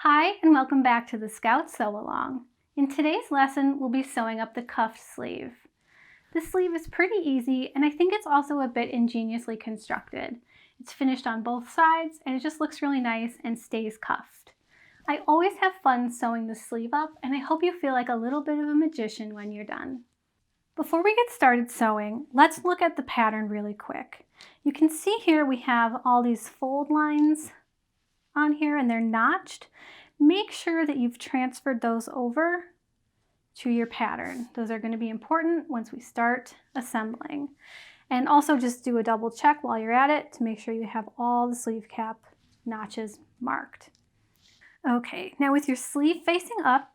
Hi, and welcome back to the Scout Sew Along. In today's lesson, we'll be sewing up the cuffed sleeve. This sleeve is pretty easy, and I think it's also a bit ingeniously constructed. It's finished on both sides, and it just looks really nice and stays cuffed. I always have fun sewing the sleeve up, and I hope you feel like a little bit of a magician when you're done. Before we get started sewing, let's look at the pattern really quick. You can see here we have all these fold lines on here and they're notched. Make sure that you've transferred those over to your pattern. Those are going to be important once we start assembling. And also just do a double check while you're at it to make sure you have all the sleeve cap notches marked. Okay, now with your sleeve facing up,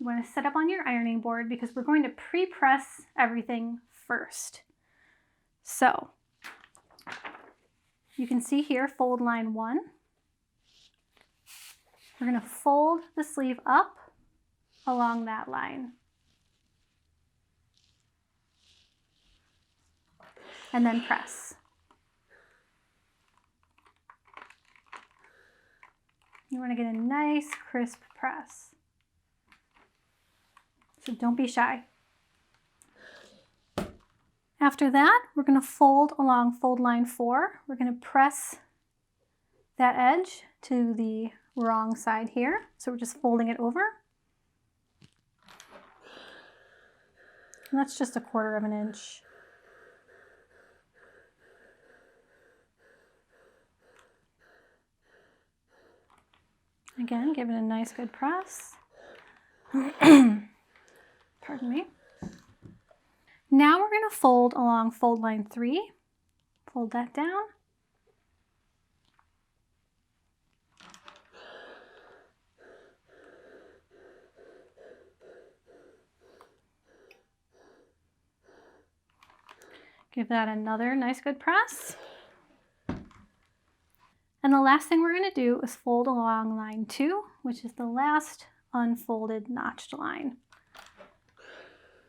you want to set up on your ironing board because we're going to pre-press everything first. So you can see here fold line 1. We're going to fold the sleeve up along that line. And then press. You want to get a nice crisp press. So don't be shy. After that, we're going to fold along fold line 4. We're going to press that edge to the wrong side here. So we're just folding it over. And that's just 1/4 inch. Again, give it a nice good press. Pardon me. Now we're going to fold along fold line 3. Fold that down. Give that another nice good press. And the last thing we're going to do is fold along line 2, which is the last unfolded notched line.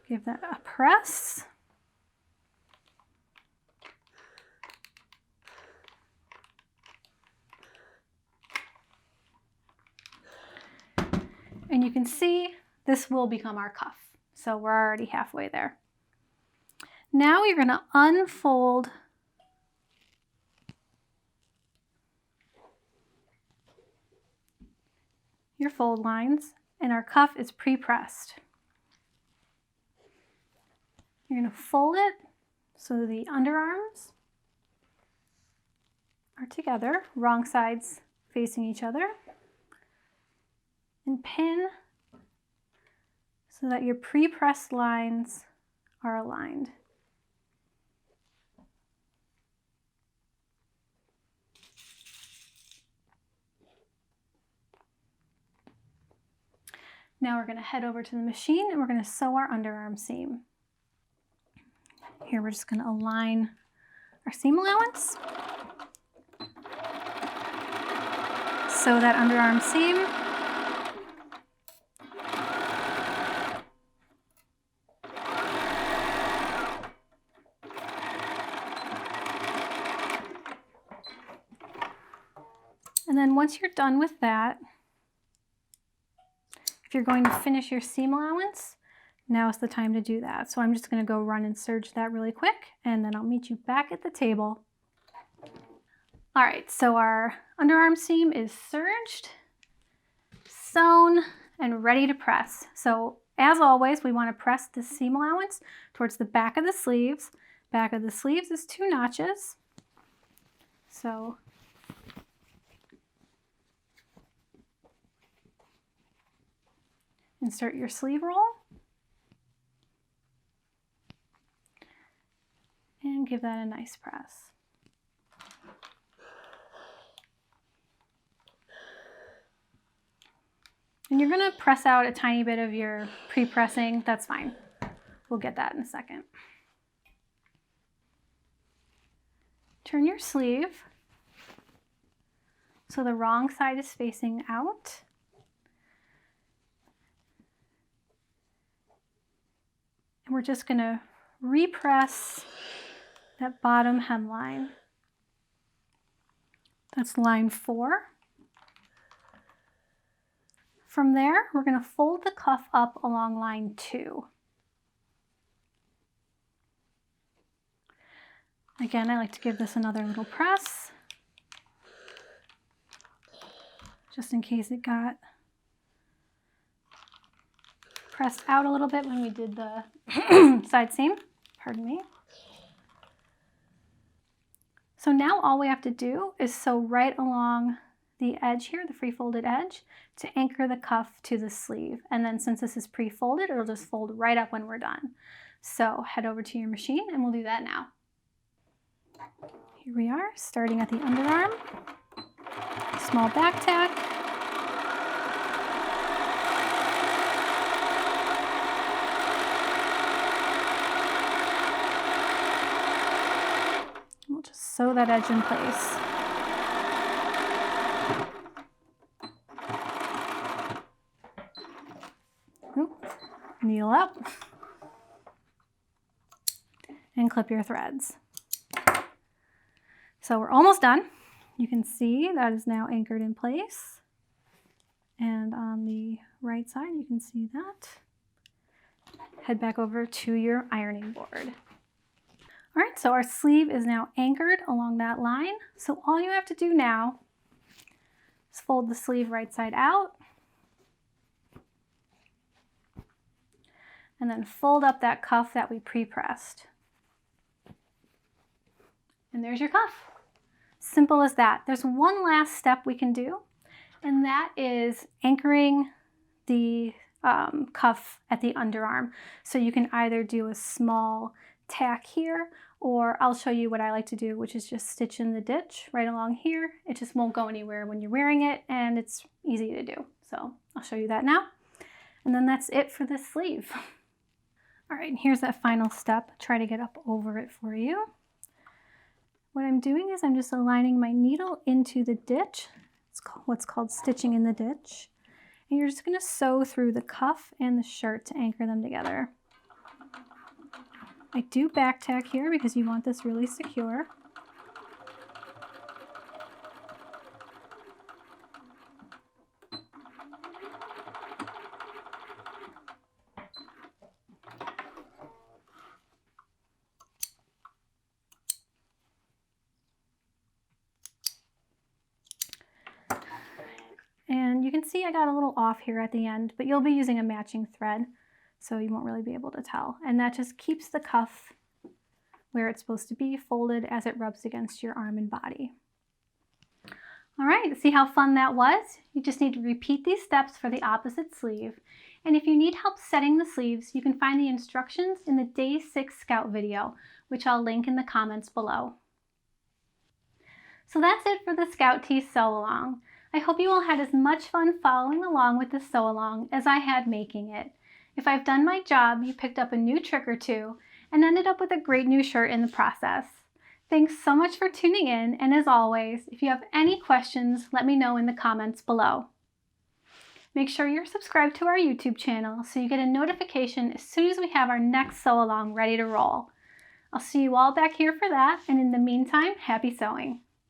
Give that a press. And you can see this will become our cuff. So we're already halfway there. Now you're going to unfold your fold lines, and our cuff is pre-pressed. You're going to fold it so the underarms are together, wrong sides facing each other, and pin so that your pre-pressed lines are aligned. Now we're going to head over to the machine and we're going to sew our underarm seam. Here we're just going to align our seam allowance. Sew that underarm seam. And then once you're done with that, if you're going to finish your seam allowance, now is the time to do that. So I'm just going to go run and serge that really quick, and then I'll meet you back at the table. All right, so our underarm seam is serged, sewn, and ready to press. So as always, we want to press the seam allowance towards the back of the sleeves. Back of the sleeves is 2 notches. So insert your sleeve roll and give that a nice press. And you're going to press out a tiny bit of your pre-pressing. That's fine. We'll get that in a second. Turn your sleeve so the wrong side is facing out. And we're just going to repress that bottom hemline. That's line 4. From there, we're going to fold the cuff up along line 2. Again, I like to give this another little press, just in case it got pressed out a little bit when we did the side seam. Pardon me. So now all we have to do is sew right along the edge here, the free-folded edge, to anchor the cuff to the sleeve. And then since this is pre-folded, it'll just fold right up when we're done. So head over to your machine and we'll do that now. Here we are, starting at the underarm. Small back tack. We'll just sew that edge in place. Needle up and clip your threads. So we're almost done. You can see that is now anchored in place. And on the right side, you can see that. Head back over to your ironing board. All right, so our sleeve is now anchored along that line. So all you have to do now is fold the sleeve right side out. And then fold up that cuff that we pre-pressed. And there's your cuff. Simple as that. There's one last step we can do, and that is anchoring the cuff at the underarm. So you can either do a small tack here, or I'll show you what I like to do, which is just stitch in the ditch right along here. It just won't go anywhere when you're wearing it, and it's easy to do. So I'll show you that now. And then that's it for this sleeve. All right, and here's that final step. Try to get up over it for you. What I'm doing is I'm just aligning my needle into the ditch. It's what's called stitching in the ditch. And you're just going to sew through the cuff and the shirt to anchor them together. I do back tack here because you want this really secure. And you can see I got a little off here at the end, but you'll be using a matching thread, so you won't really be able to tell. And that just keeps the cuff where it's supposed to be, folded as it rubs against your arm and body. All right, see how fun that was? You just need to repeat these steps for the opposite sleeve. And if you need help setting the sleeves, you can find the instructions in the Day 6 Scout video, which I'll link in the comments below. So that's it for the Scout Tee Sew Along. I hope you all had as much fun following along with the sew along as I had making it. If I've done my job, you picked up a new trick or two and ended up with a great new shirt in the process. Thanks so much for tuning in, and as always, if you have any questions, let me know in the comments below. Make sure you're subscribed to our YouTube channel so you get a notification as soon as we have our next sew along ready to roll. I'll see you all back here for that, and in the meantime, happy sewing!